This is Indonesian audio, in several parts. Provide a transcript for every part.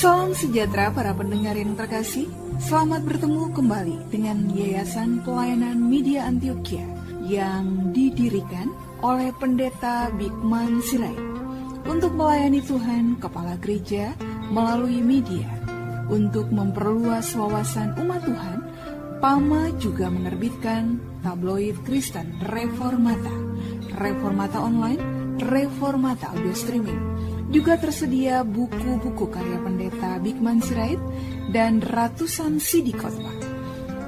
Salam sejahtera para pendengar yang terkasih. Selamat bertemu kembali dengan Yayasan Pelayanan Media Antioquia yang didirikan oleh Pendeta Bigman Sirait untuk melayani Tuhan Kepala Gereja melalui media. Untuk memperluas wawasan umat Tuhan, PAMA juga menerbitkan tabloid Kristen Reformata, Reformata Online, Reformata Audio Streaming. Juga tersedia buku-buku karya Pendeta Bigman Sirait dan ratusan CD khotbah.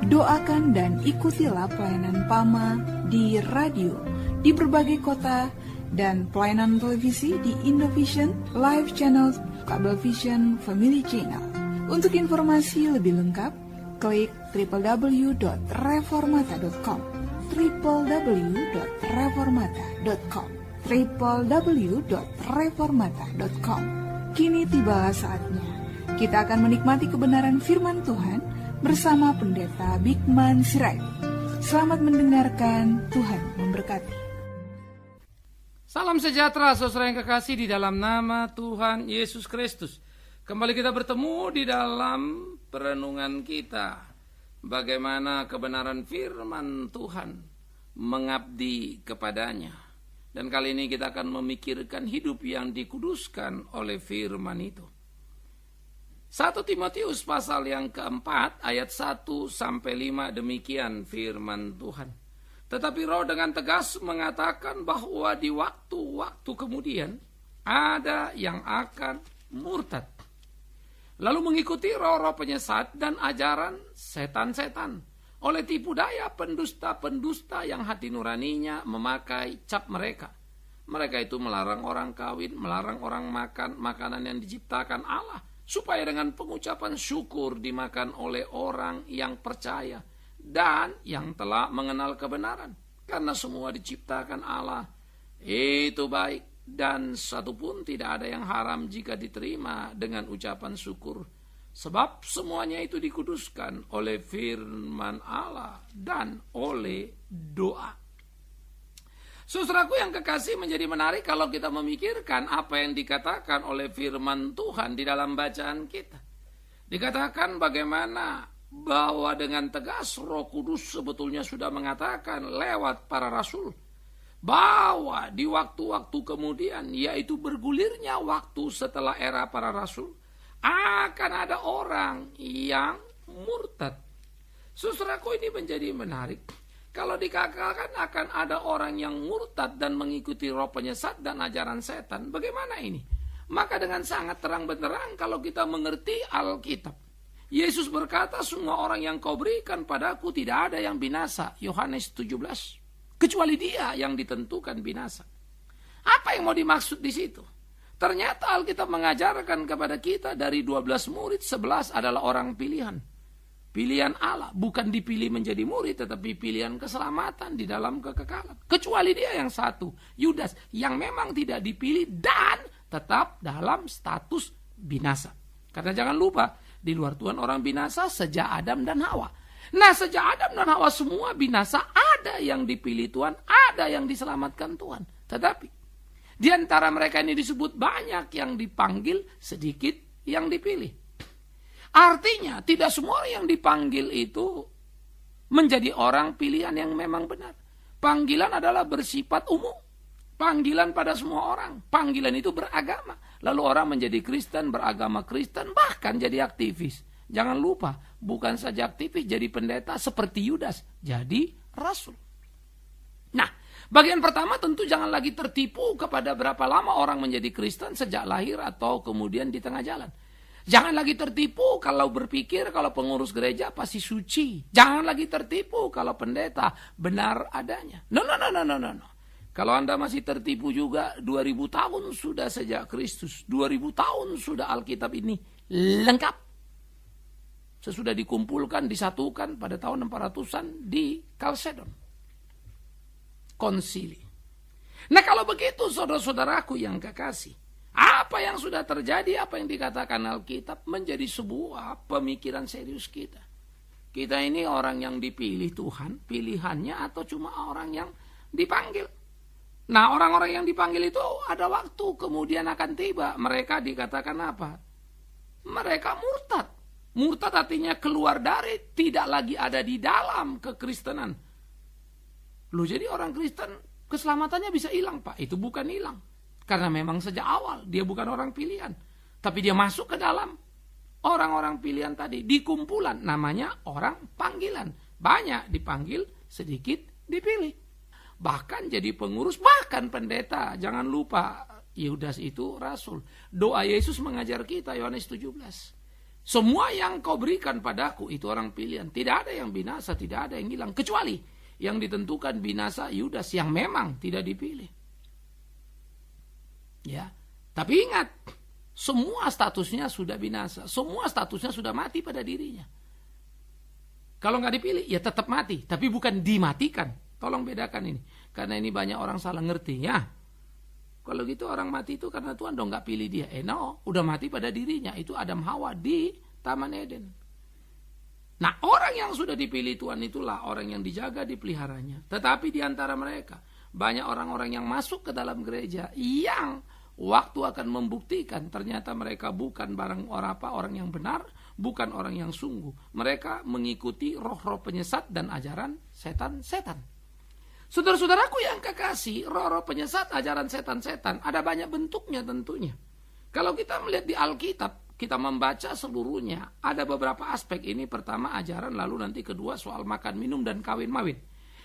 Doakan dan ikutilah pelayanan PAMA di radio di berbagai kota dan pelayanan televisi di Indovision, Live Channel, Kabelvision, Family Channel. Untuk informasi lebih lengkap, klik www.reformata.com, www.reformata.com, www.reformata.com. Kini tibalah saatnya kita akan menikmati kebenaran firman Tuhan bersama Pendeta Bigman Sirait. Selamat mendengarkan, Tuhan memberkati. Salam sejahtera saudara yang kekasih di dalam nama Tuhan Yesus Kristus. Kembali kita bertemu di dalam perenungan kita. Bagaimana kebenaran firman Tuhan mengabdi kepadanya. Dan kali ini kita akan memikirkan hidup yang dikuduskan oleh firman itu. 1 Timotius pasal yang keempat ayat 1-5 demikian firman Tuhan. Tetapi Roh dengan tegas mengatakan bahwa di waktu-waktu kemudian ada yang akan murtad, lalu mengikuti roh-roh penyesat dan ajaran setan-setan, oleh tipu daya pendusta-pendusta yang hati nuraninya memakai cap mereka. Mereka itu melarang orang kawin, melarang orang makan makanan yang diciptakan Allah, supaya dengan pengucapan syukur dimakan oleh orang yang percaya dan yang telah mengenal kebenaran. Karena semua diciptakan Allah itu baik, dan satu pun tidak ada yang haram jika diterima dengan ucapan syukur. Sebab semuanya itu dikuduskan oleh firman Allah dan oleh doa. Saudaraku yang kekasih, menjadi menarik kalau kita memikirkan apa yang dikatakan oleh firman Tuhan di dalam bacaan kita. Dikatakan bagaimana bahwa dengan tegas Roh Kudus sebetulnya sudah mengatakan lewat para rasul bahwa di waktu-waktu kemudian, yaitu bergulirnya waktu setelah era para rasul, akan ada orang yang murtad. Saudaraku, ini menjadi menarik kalau dikatakan akan ada orang yang murtad dan mengikuti roh penyesat dan ajaran setan. Bagaimana ini? Maka dengan sangat terang benderang kalau kita mengerti Alkitab, Yesus berkata, semua orang yang kau berikan padaku tidak ada yang binasa. Yohanes 17. Kecuali dia yang ditentukan binasa. Apa yang mau dimaksud di situ? Ternyata Alkitab mengajarkan kepada kita dari 12 murid, 11 adalah orang pilihan. Pilihan Allah, bukan dipilih menjadi murid, tetapi pilihan keselamatan di dalam kekekalan. Kecuali dia yang satu, Yudas, yang memang tidak dipilih dan tetap dalam status binasa. Karena jangan lupa, di luar Tuhan orang binasa sejak Adam dan Hawa. Nah, sejak Adam dan Hawa semua binasa, ada yang dipilih Tuhan, ada yang diselamatkan Tuhan. Tetapi di antara mereka ini disebut banyak yang dipanggil, sedikit yang dipilih. Artinya tidak semua yang dipanggil itu menjadi orang pilihan yang memang benar. Panggilan adalah bersifat umum. Panggilan pada semua orang. Panggilan itu beragama. Lalu orang menjadi Kristen, beragama Kristen, bahkan jadi aktivis. Jangan lupa, bukan saja aktivis, jadi pendeta seperti Yudas, jadi rasul. Nah, bagian pertama tentu jangan lagi tertipu kepada berapa lama orang menjadi Kristen sejak lahir atau kemudian di tengah jalan. Jangan lagi tertipu kalau berpikir kalau pengurus gereja pasti suci. Jangan lagi tertipu kalau pendeta benar adanya. No. Kalau Anda masih tertipu juga, 2000 tahun sudah sejak Kristus, 2000 tahun sudah Alkitab ini lengkap. Sesudah dikumpulkan, disatukan pada tahun 400-an di Kalsedon. Konsili. Nah, kalau begitu saudara-saudaraku yang kekasih, apa yang sudah terjadi, apa yang dikatakan Alkitab menjadi sebuah pemikiran serius kita. Kita ini orang yang dipilih Tuhan, pilihannya atau cuma orang yang dipanggil. Nah, orang-orang yang dipanggil itu ada waktu kemudian akan tiba. Mereka dikatakan apa? mereka murtad. Murtad artinya keluar dari, tidak lagi ada di dalam kekristenan. Loh, jadi orang Kristen keselamatannya bisa hilang, Pak? Itu bukan hilang. Karena memang sejak awal dia bukan orang pilihan. Tapi dia masuk ke dalam orang-orang pilihan tadi. Di kumpulan, namanya orang panggilan. Banyak dipanggil, sedikit dipilih. Bahkan jadi pengurus, bahkan pendeta. Jangan lupa, Yudas itu rasul. Doa Yesus mengajar kita, Yohanes 17. Semua yang kau berikan padaku itu orang pilihan. Tidak ada yang binasa, tidak ada yang hilang. Kecuali yang ditentukan binasa Yudas yang memang tidak dipilih. Ya, tapi ingat, semua statusnya sudah binasa. Semua statusnya sudah mati pada dirinya. Kalau nggak dipilih, ya tetap mati. Tapi bukan dimatikan. Tolong bedakan ini. Karena ini banyak orang salah ngerti. Ya, kalau gitu orang mati itu karena Tuhan dong nggak pilih dia. No, udah mati pada dirinya. Itu Adam Hawa di Taman Eden. Nah, orang yang sudah dipilih Tuhan itulah orang yang dijaga, dipeliharanya. Tetapi di antara mereka banyak orang-orang yang masuk ke dalam gereja yang waktu akan membuktikan ternyata mereka bukan orang yang benar, bukan orang yang sungguh. Mereka mengikuti roh-roh penyesat dan ajaran setan-setan. Saudara-saudaraku yang kekasih, roh-roh penyesat, ajaran setan-setan, ada banyak bentuknya tentunya. Kalau kita melihat di Alkitab, kita membaca seluruhnya, ada beberapa aspek ini. Pertama ajaran, lalu nanti kedua soal makan, minum, dan kawin-mawin.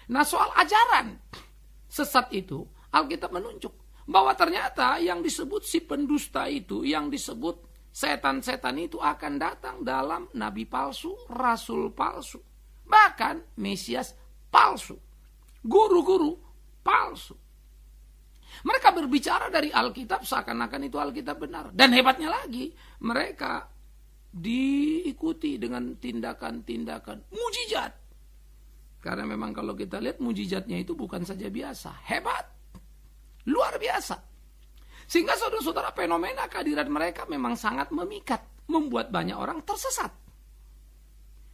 Nah, soal ajaran sesat itu, Alkitab menunjuk bahwa ternyata yang disebut si pendusta itu, yang disebut setan-setan itu akan datang dalam nabi palsu, rasul palsu, bahkan Mesias palsu, guru-guru palsu. Mereka berbicara dari Alkitab seakan-akan itu Alkitab benar. Dan hebatnya lagi, mereka diikuti dengan tindakan-tindakan mujizat. Karena memang kalau kita lihat mujizatnya itu bukan saja biasa, hebat, luar biasa. Sehingga saudara-saudara, fenomena kehadiran mereka memang sangat memikat, membuat banyak orang tersesat.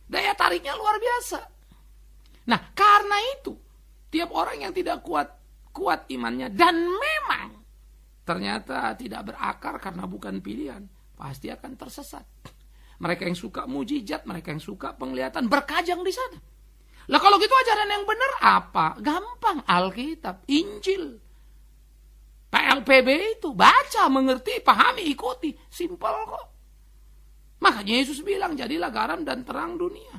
Daya tariknya luar biasa. Nah, karena itu tiap orang yang tidak kuat imannya dan memang ternyata tidak berakar karena bukan pilihan, pasti akan tersesat. Mereka yang suka mujizat, mereka yang suka penglihatan, berkajang di sana. Lah kalau gitu ajaran yang benar apa? Gampang, Alkitab, Injil, PLPB itu, baca, mengerti, pahami, ikuti, simpel kok. Makanya Yesus bilang, jadilah garam dan terang dunia.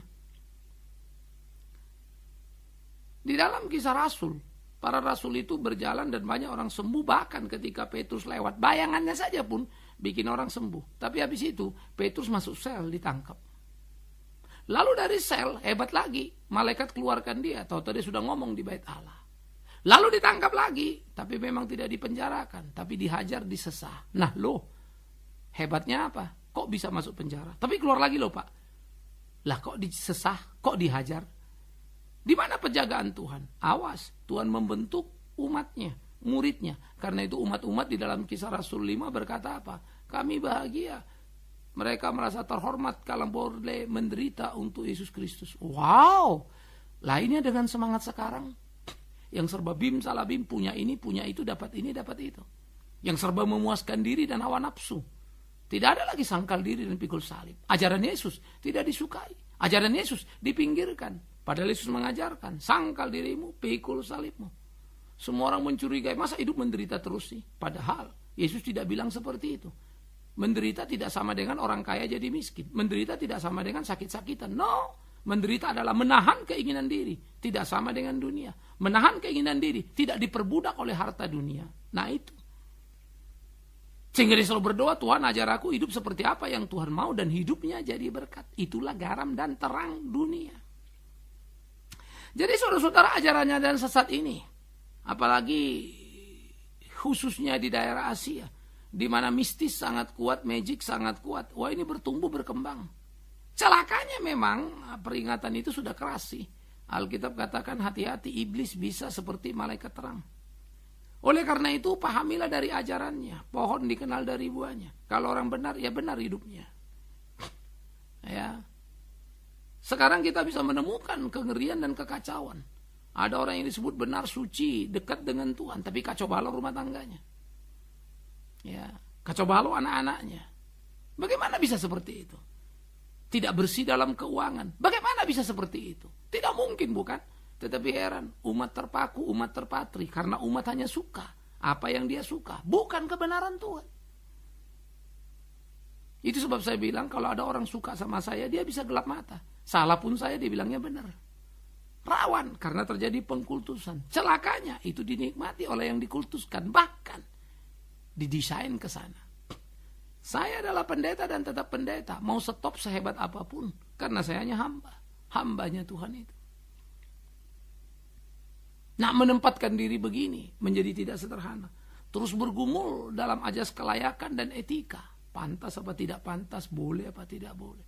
Di dalam Kisah Rasul, para rasul itu berjalan dan banyak orang sembuh, bahkan ketika Petrus lewat, bayangannya saja pun bikin orang sembuh. Tapi habis itu Petrus masuk sel, ditangkap. Lalu dari sel, hebat lagi, malaikat keluarkan dia, tahu-tahu dia sudah ngomong di bait Allah. Lalu ditangkap lagi, tapi memang tidak dipenjarakan, tapi dihajar, disesah. Nah loh, hebatnya apa? Kok bisa masuk penjara? Tapi keluar lagi loh Pak. Lah kok disesah, kok dihajar? Di mana penjagaan Tuhan? Awas, Tuhan membentuk umatnya, muridnya. Karena itu umat-umat di dalam Kisah Rasul 5 berkata apa? Kami bahagia. Mereka merasa terhormat kalau boleh menderita untuk Yesus Kristus. Wow, lainnya dengan semangat sekarang. Yang serba bim salah bim, punya ini, punya itu, dapat ini, dapat itu. Yang serba memuaskan diri dan hawa nafsu. Tidak ada lagi sangkal diri dan pikul salib. Ajaran Yesus tidak disukai. Ajaran Yesus dipinggirkan. Padahal Yesus mengajarkan, sangkal dirimu, pikul salibmu. Semua orang mencurigai, masa hidup menderita terus sih? Padahal Yesus tidak bilang seperti itu. Menderita tidak sama dengan orang kaya jadi miskin. Menderita tidak sama dengan sakit-sakitan. No, menderita adalah menahan keinginan diri. Tidak sama dengan dunia. Menahan keinginan diri, tidak diperbudak oleh harta dunia. Nah itu. Sehingga dia selalu berdoa, Tuhan ajar aku hidup seperti apa yang Tuhan mau, dan hidupnya jadi berkat. Itulah garam dan terang dunia. Jadi saudara-saudara, ajarannya dan sesat ini, apalagi khususnya di daerah Asia, di mana mistis sangat kuat, magic sangat kuat, wah ini bertumbuh berkembang. Celakanya memang peringatan itu sudah keras sih. Alkitab katakan hati-hati, iblis bisa seperti malaikat terang. Oleh karena itu pahamilah dari ajarannya. Pohon dikenal dari buahnya. Kalau orang benar, ya benar hidupnya. Ya. Sekarang kita bisa menemukan kengerian dan kekacauan. Ada orang yang disebut benar, suci, dekat dengan Tuhan, tapi kacau balau rumah tangganya. Ya, kacau balau anak-anaknya. Bagaimana bisa seperti itu? Tidak bersih dalam keuangan. Bagaimana bisa seperti itu? Tidak mungkin, bukan? Tetapi heran, umat terpaku, umat terpatri. Karena umat hanya suka apa yang dia suka, bukan kebenaran Tuhan. Itu sebab saya bilang, kalau ada orang suka sama saya, dia bisa gelap mata. Salah pun saya, dia bilangnya benar. Rawan, karena terjadi pengkultusan. Celakanya, itu dinikmati oleh yang dikultuskan. Bahkan, didesain ke sana. Saya adalah pendeta dan tetap pendeta. Mau stop sehebat apapun. Karena saya hanya hamba. Hambanya Tuhan itu. Nah, menempatkan diri begini menjadi tidak sederhana. Terus bergumul dalam ajas kelayakan dan etika. Pantas apa tidak pantas, boleh apa tidak boleh.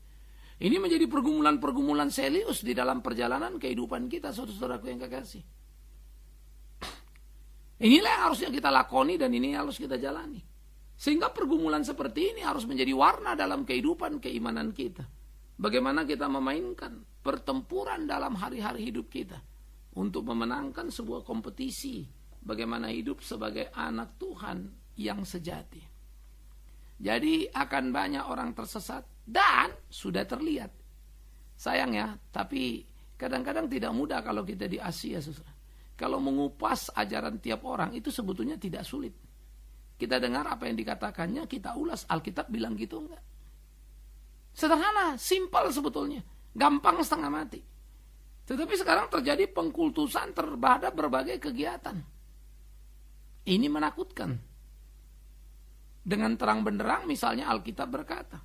Ini menjadi pergumulan-pergumulan serius di dalam perjalanan kehidupan kita, saudara-saudaraku yang kekasih. Inilah yang harusnya kita lakoni dan ini harus kita jalani. Sehingga pergumulan seperti ini harus menjadi warna dalam kehidupan keimanan kita. Bagaimana kita memainkan pertempuran dalam hari-hari hidup kita untuk memenangkan sebuah kompetisi bagaimana hidup sebagai anak Tuhan yang sejati. Jadi akan banyak orang tersesat dan sudah terlihat. Sayang ya, tapi kadang-kadang tidak mudah kalau kita di Asia, saudara. Kalau mengupas ajaran tiap orang itu sebetulnya tidak sulit. Kita dengar apa yang dikatakannya, kita ulas. Alkitab bilang gitu enggak? Sederhana, simpel sebetulnya. Gampang setengah mati. Tetapi sekarang terjadi pengkultusan terhadap berbagai kegiatan. Ini menakutkan. Dengan terang benderang misalnya Alkitab berkata,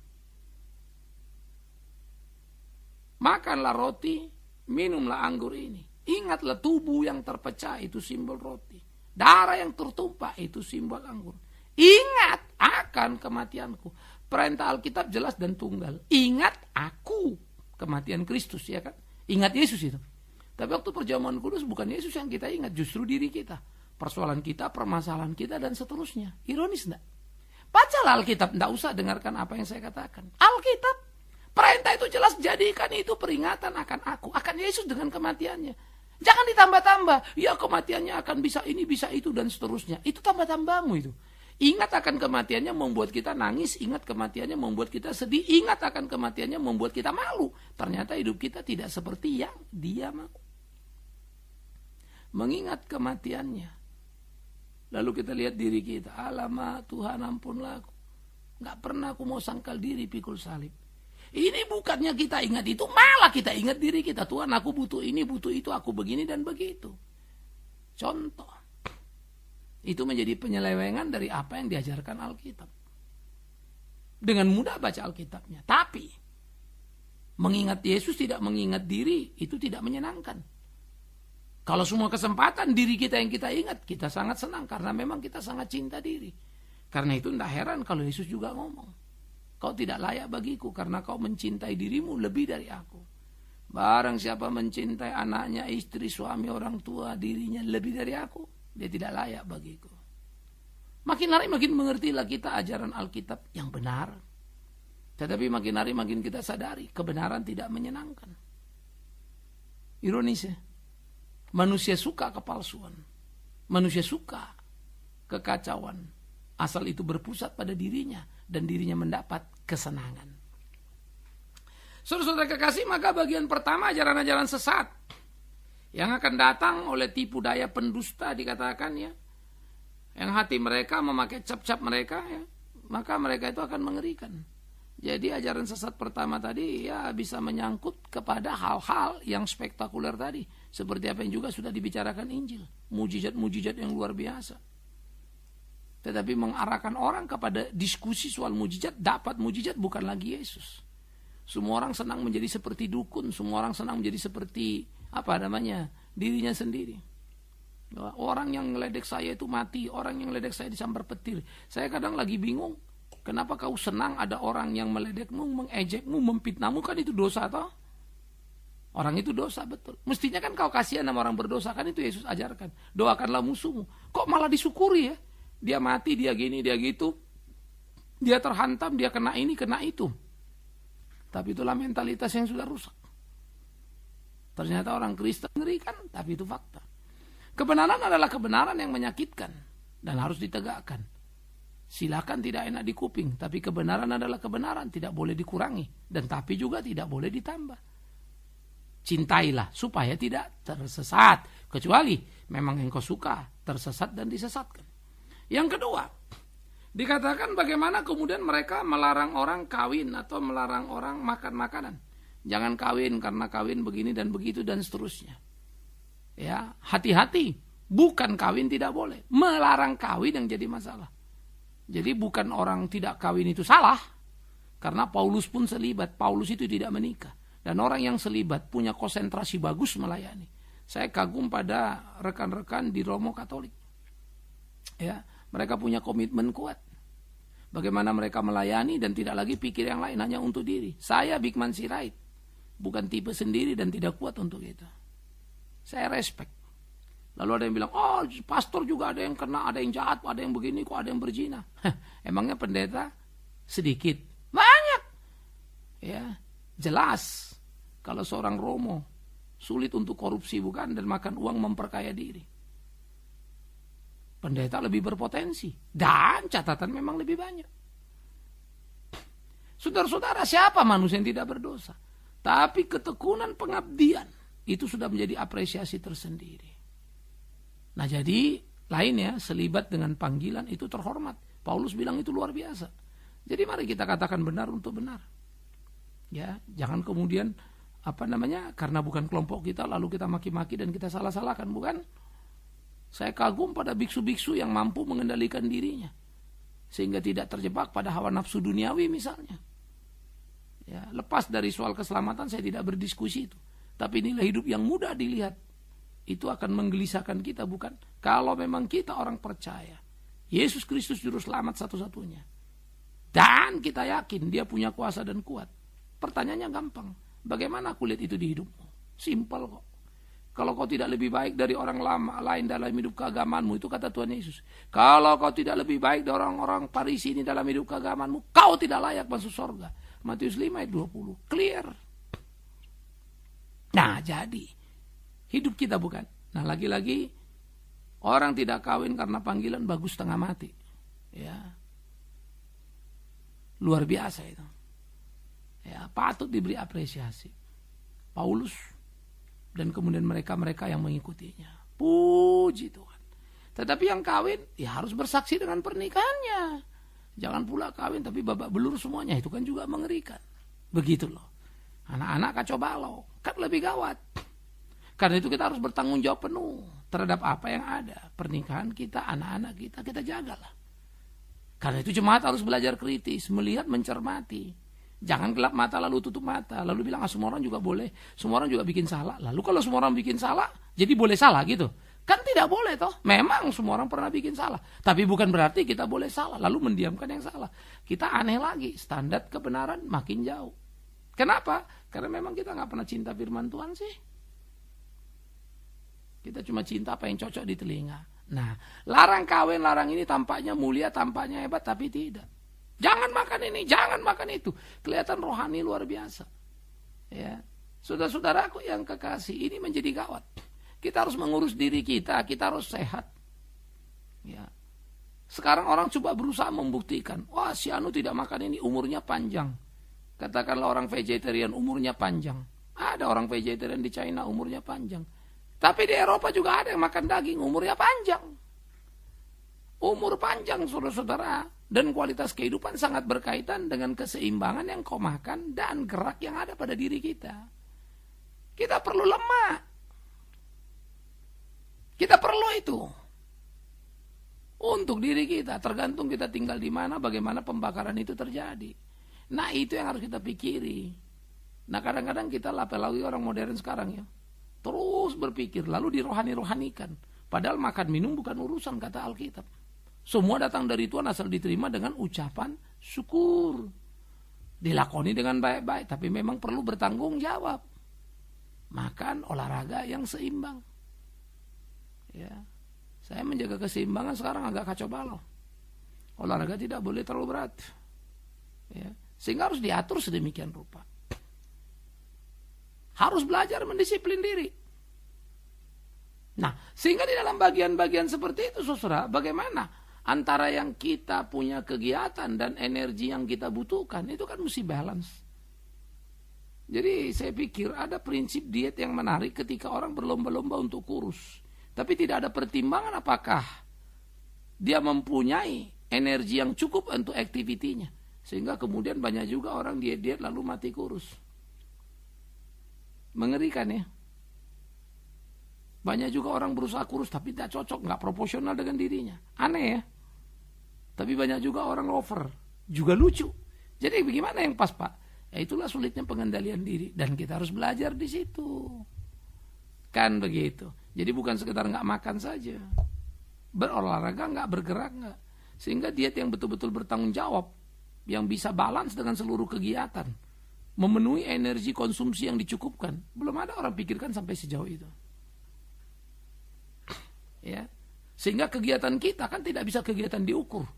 makanlah roti, minumlah anggur ini. Ingatlah tubuh yang terpecah itu simbol roti. Darah yang tertumpah itu simbol anggur. Ingat akan kematianku. Perintah Alkitab jelas dan tunggal. Ingat aku, kematian Kristus, ya kan? Ingat Yesus itu. Tapi waktu perjamuan kudus bukan Yesus yang kita ingat, justru diri kita. Persoalan kita, permasalahan kita, dan seterusnya. Ironis enggak? Bacalah Alkitab, enggak usah dengarkan apa yang saya katakan. Alkitab, perintah itu jelas, jadikan itu peringatan akan aku, akan Yesus dengan kematiannya. Jangan ditambah-tambah, ya kematiannya akan bisa ini, bisa itu, dan seterusnya. Itu tambah-tambahmu itu. Ingat akan kematiannya membuat kita nangis, ingat kematiannya membuat kita sedih, ingat akan kematiannya membuat kita malu. Ternyata hidup kita tidak seperti yang dia mau. Mengingat kematiannya. Lalu kita lihat diri kita, alamak Tuhan ampunlah aku. Gak pernah aku mau sangkal diri pikul salib. Ini bukannya kita ingat itu, malah kita ingat diri kita. Tuhan aku butuh ini, butuh itu, aku begini dan begitu. Contoh. Itu menjadi penyelewengan dari apa yang diajarkan Alkitab. Dengan mudah baca Alkitabnya. Tapi, mengingat Yesus tidak mengingat diri, itu tidak menyenangkan. Kalau semua kesempatan diri kita yang kita ingat, kita sangat senang. Karena memang kita sangat cinta diri. Karena itu tidak heran kalau Yesus juga ngomong. Kau tidak layak bagiku karena kau mencintai dirimu lebih dari aku. Barang siapa mencintai anaknya, istri, suami, orang tua, dirinya lebih dari aku, dia tidak layak bagiku. Makin hari makin mengertilah kita ajaran Alkitab yang benar. Tetapi makin hari makin kita sadari kebenaran tidak menyenangkan. Ironis ya. Manusia suka kepalsuan. Manusia suka kekacauan. Asal itu berpusat pada dirinya dan dirinya mendapat kesenangan. Saudara-saudara kekasih, maka bagian pertama ajaran-ajaran sesat yang akan datang oleh tipu daya pendusta dikatakan ya. Yang hati mereka memakai cap-cap mereka ya, maka mereka itu akan mengerikan. Jadi ajaran sesat pertama tadi ya bisa menyangkut kepada hal-hal yang spektakuler tadi. Seperti apa yang juga sudah dibicarakan Injil. Mujizat-mujizat yang luar biasa. Tetapi mengarahkan orang kepada diskusi soal mujizat, dapat mujizat bukan lagi Yesus. Semua orang senang menjadi seperti dukun, semua orang senang menjadi seperti dirinya sendiri. Orang yang ngeledek saya itu mati, orang yang ngeledek saya disambar petir. Saya kadang lagi bingung, kenapa kau senang ada orang yang meledekmu, mengejekmu, memfitnahmu, kan itu dosa toh? Orang itu dosa betul. Mestinya kan kau kasihan sama orang berdosa, kan itu Yesus ajarkan. Doakanlah musuhmu. Kok malah disyukuri ya? Dia mati, dia gini, dia gitu. Dia terhantam, dia kena ini, kena itu. Tapi itulah mentalitas yang sudah rusak. Ternyata orang Kristen ngerikan, tapi itu fakta. Kebenaran adalah kebenaran yang menyakitkan dan harus ditegakkan. Silakan tidak enak di kuping, tapi kebenaran adalah kebenaran, tidak boleh dikurangi, dan tapi juga tidak boleh ditambah. Cintailah supaya tidak tersesat, kecuali memang engkau suka tersesat dan disesatkan. Yang kedua, dikatakan bagaimana kemudian mereka melarang orang kawin atau melarang orang makan makanan. Jangan kawin karena kawin begini dan begitu dan seterusnya. Ya, hati-hati, bukan kawin tidak boleh, melarang kawin yang jadi masalah. Jadi bukan orang tidak kawin itu salah, karena Paulus pun selibat. Paulus itu tidak menikah, dan orang yang selibat punya konsentrasi bagus melayani. Saya kagum pada rekan-rekan di Romo Katolik. Ya, mereka punya komitmen kuat. Bagaimana mereka melayani dan tidak lagi pikir yang lain hanya untuk diri. Saya Bikman Sirait, bukan tipe sendiri dan tidak kuat untuk itu. Saya respect. Lalu ada yang bilang, oh pastor juga ada yang kena, ada yang jahat, ada yang begini, kok ada yang berzina. Emangnya pendeta sedikit? Banyak. Ya, jelas kalau seorang romo sulit untuk korupsi bukan, dan makan uang memperkaya diri. Pendeta lebih berpotensi dan catatan memang lebih banyak. Saudara-saudara, siapa manusia yang tidak berdosa? Tapi ketekunan pengabdian itu sudah menjadi apresiasi tersendiri. Nah jadi lainnya selibat dengan panggilan itu terhormat. Paulus bilang itu luar biasa. Jadi mari kita katakan benar untuk benar. Ya, jangan kemudian karena bukan kelompok kita lalu kita maki-maki dan kita salah-salahkan, bukan? Saya kagum pada biksu-biksu yang mampu mengendalikan dirinya sehingga tidak terjebak pada hawa nafsu duniawi misalnya. Ya, lepas dari soal keselamatan saya tidak berdiskusi itu. Tapi inilah hidup yang mudah dilihat. Itu akan menggelisahkan kita, bukan? Kalau memang kita orang percaya Yesus Kristus juru selamat satu-satunya, dan kita yakin dia punya kuasa dan kuat, pertanyaannya gampang, bagaimana aku lihat itu di hidupmu? Simpel kok. Kalau kau tidak lebih baik dari orang lain dalam hidup keagamaanmu, itu kata Tuhan Yesus, kalau kau tidak lebih baik dari orang-orang Farisi ini dalam hidup keagamaanmu, kau tidak layak masuk surga. Matius 5 ayat 20, clear. Nah jadi hidup kita bukan. Nah lagi-lagi orang tidak kawin karena panggilan bagus setengah mati. Ya, luar biasa itu. Ya, patut diberi apresiasi. Paulus dan kemudian mereka-mereka yang mengikutinya. Puji Tuhan. Tetapi yang kawin ya harus bersaksi dengan pernikahannya. Jangan pula kawin tapi babak belur semuanya, itu kan juga mengerikan. Begitu loh. Anak-anak kacau balau, kan lebih gawat. Karena itu kita harus bertanggung jawab penuh terhadap apa yang ada. Pernikahan kita, anak-anak kita jagalah. Karena itu jemaat harus belajar kritis, melihat, mencermati. Jangan gelap mata lalu tutup mata. Lalu bilang, semua orang juga boleh, semua orang juga bikin salah. Lalu kalau semua orang bikin salah, jadi boleh salah gitu. Kan tidak boleh toh. Memang semua orang pernah bikin salah. Tapi bukan berarti kita boleh salah, lalu mendiamkan yang salah. Kita aneh lagi, standar kebenaran makin jauh. Kenapa? Karena memang kita gak pernah cinta firman Tuhan sih. Kita cuma cinta apa yang cocok di telinga. Nah, larang kawin, larang ini tampaknya mulia, tampaknya hebat, tapi tidak. Jangan makan ini, jangan makan itu. Kelihatan rohani luar biasa. Ya, saudara-saudaraku yang kekasih, ini menjadi gawat. Kita harus mengurus diri kita harus sehat. Ya. Sekarang orang coba berusaha membuktikan, wah si Anu tidak makan ini, umurnya panjang. Katakanlah orang vegetarian, umurnya panjang. Ada orang vegetarian di China, umurnya panjang. Tapi di Eropa juga ada yang makan daging, umurnya panjang. Umur panjang, saudara-saudara. Dan kualitas kehidupan sangat berkaitan dengan keseimbangan yang kau makan dan gerak yang ada pada diri kita. Kita perlu lemak. Kita perlu itu. Untuk diri kita, tergantung kita tinggal di mana, bagaimana pembakaran itu terjadi. Nah itu yang harus kita pikiri. Nah kadang-kadang kita apalagi orang modern sekarang ya. Terus berpikir, lalu dirohani-rohanikan. Padahal makan minum bukan urusan, kata Alkitab. Semua datang dari Tuhan asal diterima dengan ucapan syukur. Dilakoni dengan baik-baik, tapi memang perlu bertanggung jawab. Makan olahraga yang seimbang. Ya, saya menjaga keseimbangan sekarang agak kacau balau. Olahraga tidak boleh terlalu berat. Ya, sehingga harus diatur sedemikian rupa. Harus belajar mendisiplin diri. Nah, sehingga di dalam bagian-bagian seperti itu, saudara, bagaimana Antara yang kita punya kegiatan dan energi yang kita butuhkan, itu kan mesti balance. Jadi saya pikir ada prinsip diet yang menarik ketika orang berlomba-lomba untuk kurus. Tapi tidak ada pertimbangan apakah dia mempunyai energi yang cukup untuk aktivitinya. Sehingga kemudian banyak juga orang diet-diet lalu mati kurus. Mengerikan ya. Banyak juga orang berusaha kurus tapi tidak cocok, nggak proporsional dengan dirinya. Aneh ya. Tapi banyak juga orang over, juga lucu. Jadi bagaimana yang pas Pak? Ya itulah sulitnya pengendalian diri dan kita harus belajar di situ. Kan begitu. Jadi bukan sekedar nggak makan saja, berolahraga nggak, bergerak nggak, sehingga diet yang betul-betul bertanggung jawab, yang bisa balance dengan seluruh kegiatan, memenuhi energi konsumsi yang dicukupkan. Belum ada orang pikirkan sampai sejauh itu. Ya, sehingga kegiatan kita kan tidak bisa kegiatan diukur.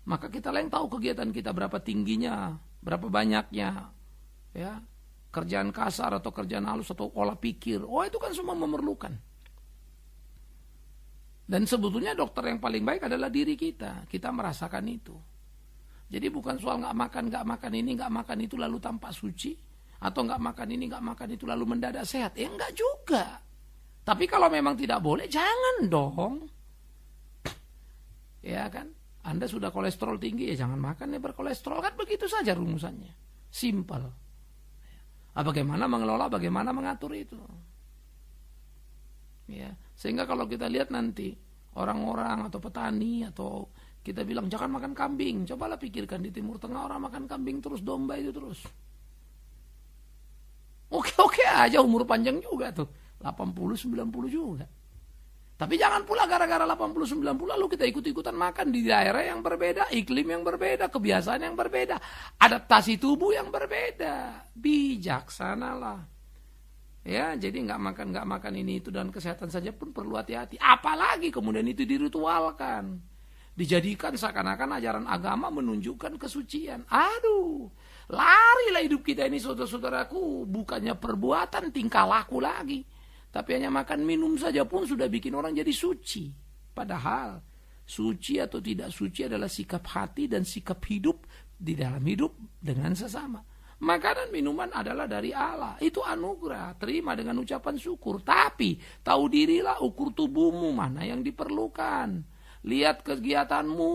Maka kita yang tahu kegiatan kita berapa tingginya, berapa banyaknya, ya, kerjaan kasar atau kerjaan halus atau olah pikir. Oh itu kan semua memerlukan. Dan sebetulnya dokter yang paling baik adalah diri kita. Kita merasakan itu. Jadi bukan soal nggak makan ini, nggak makan itu lalu tampak suci, atau nggak makan ini, nggak makan itu lalu mendadak sehat. Ya enggak juga. Tapi kalau memang tidak boleh, jangan dong. Ya kan? Anda sudah kolesterol tinggi, ya jangan makan ya berkolesterol. Kan begitu saja rumusannya. Simple. Bagaimana mengelola, bagaimana mengatur itu. Ya, sehingga kalau kita lihat nanti orang-orang atau petani atau kita bilang jangan makan kambing, cobalah pikirkan di Timur Tengah orang makan kambing terus, domba itu terus. Oke aja, umur panjang juga tuh, 80-90 juga. Tapi jangan pula gara-gara 80-90 lalu kita ikut-ikutan makan di daerah yang berbeda, iklim yang berbeda, kebiasaan yang berbeda, adaptasi tubuh yang berbeda. Bijaksanalah. Ya, jadi nggak makan ini itu dan kesehatan saja pun perlu hati-hati. Apalagi kemudian itu diritualkan, dijadikan seakan-akan ajaran agama menunjukkan kesucian. Aduh, larilah hidup kita ini saudara-saudaraku, bukannya perbuatan tingkah laku lagi. Tapi hanya makan minum saja pun sudah bikin orang jadi suci. Padahal suci atau tidak suci adalah sikap hati dan sikap hidup di dalam hidup dengan sesama. Makanan minuman adalah dari Allah. Itu anugerah. Terima dengan ucapan syukur. Tapi tahu dirilah, ukur tubuhmu mana yang diperlukan. Lihat kegiatanmu.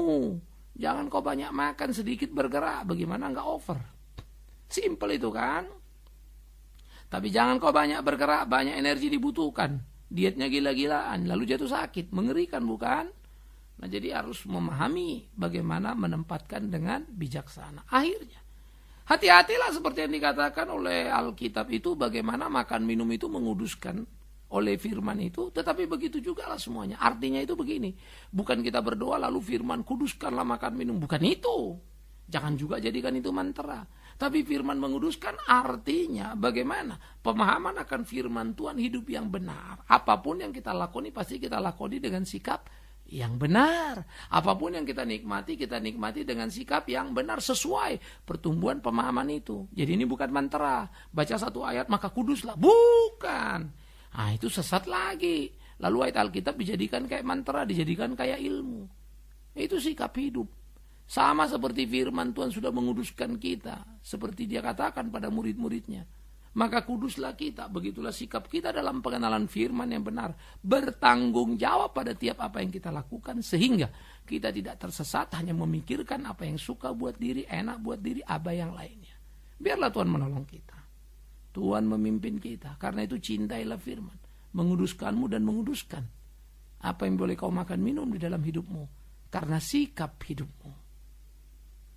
Jangan kau banyak makan, sedikit bergerak. Bagaimana enggak over? Simple itu kan. Tapi jangan kau banyak bergerak, banyak energi dibutuhkan. Dietnya gila-gilaan, lalu jatuh sakit. Mengerikan bukan? Nah jadi harus memahami bagaimana menempatkan dengan bijaksana. Akhirnya, hati-hatilah seperti yang dikatakan oleh Alkitab itu, bagaimana makan minum itu menguduskan oleh firman itu. Tetapi begitu juga lah semuanya. Artinya itu begini, bukan kita berdoa lalu firman kuduskanlah makan minum. Bukan itu. Jangan juga jadikan itu mantra. Tapi firman menguduskan artinya bagaimana pemahaman akan firman Tuhan hidup yang benar. Apapun yang kita lakoni pasti kita lakoni dengan sikap yang benar. Apapun yang kita nikmati dengan sikap yang benar sesuai pertumbuhan pemahaman itu. Jadi ini bukan mantra, baca satu ayat maka kuduslah. Bukan. Nah itu sesat lagi. Lalu ayat Alkitab dijadikan kayak mantra, dijadikan kayak ilmu. Itu sikap hidup. Sama seperti firman Tuhan sudah menguduskan kita. Seperti dia katakan pada murid-muridnya. Maka kuduslah kita. Begitulah sikap kita dalam pengenalan firman yang benar. Bertanggung jawab pada tiap apa yang kita lakukan. Sehingga kita tidak tersesat hanya memikirkan apa yang suka buat diri, enak buat diri, apa yang lainnya. Biarlah Tuhan menolong kita. Tuhan memimpin kita. Karena itu cintailah firman. Menguduskanmu dan menguduskan apa yang boleh kau makan minum di dalam hidupmu. Karena sikap hidupmu.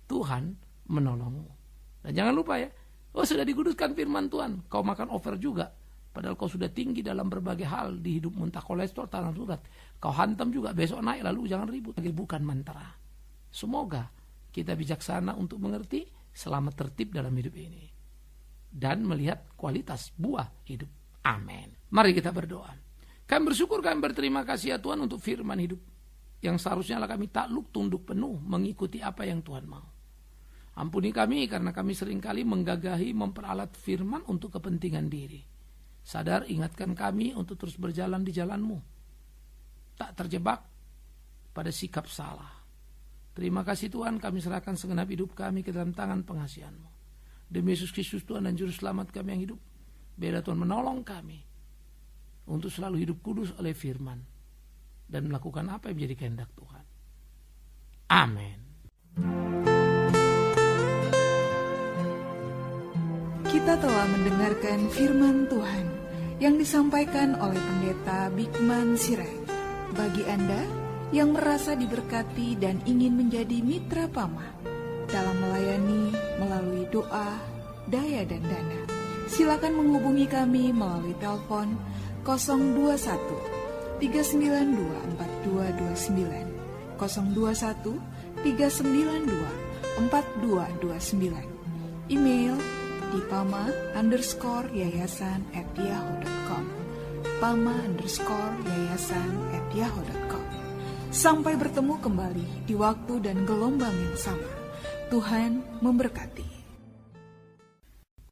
Tuhan menolongmu. Dan jangan lupa ya, sudah dikuduskan firman Tuhan, kau makan over juga. Padahal kau sudah tinggi dalam berbagai hal di hidupmu, entah kolesterol, tanah urat. Kau hantam juga, besok naik, lalu jangan ribut. Bukan mantra. Semoga kita bijaksana untuk mengerti, selamat tertib dalam hidup ini. Dan melihat kualitas buah hidup. Amin. Mari kita berdoa. Kami bersyukur, kami berterima kasih ya Tuhan untuk firman hidup. Yang seharusnya kami takluk, tunduk penuh, mengikuti apa yang Tuhan mau. Ampuni kami karena kami seringkali menggagahi, memperalat firman untuk kepentingan diri. Sadar, ingatkan kami untuk terus berjalan di jalan-Mu. Tak terjebak pada sikap salah. Terima kasih Tuhan, kami serahkan segenap hidup kami ke dalam tangan pengasihan-Mu. Demi Yesus Kristus Tuhan dan Juru Selamat kami yang hidup, biarlah Tuhan menolong kami untuk selalu hidup kudus oleh firman dan melakukan apa yang menjadi kehendak Tuhan. Amin. Kita telah mendengarkan firman Tuhan yang disampaikan oleh Pendeta Bikman Sirait. Bagi Anda yang merasa diberkati dan ingin menjadi mitra Pama dalam melayani melalui doa, daya dan dana, silakan menghubungi kami melalui telepon 021 392 4229, 021 392 4229, email di pama_yayasan@yahoo.com, pama_yayasan@yahoo.com. Sampai bertemu kembali di waktu dan gelombang yang sama. Tuhan memberkati.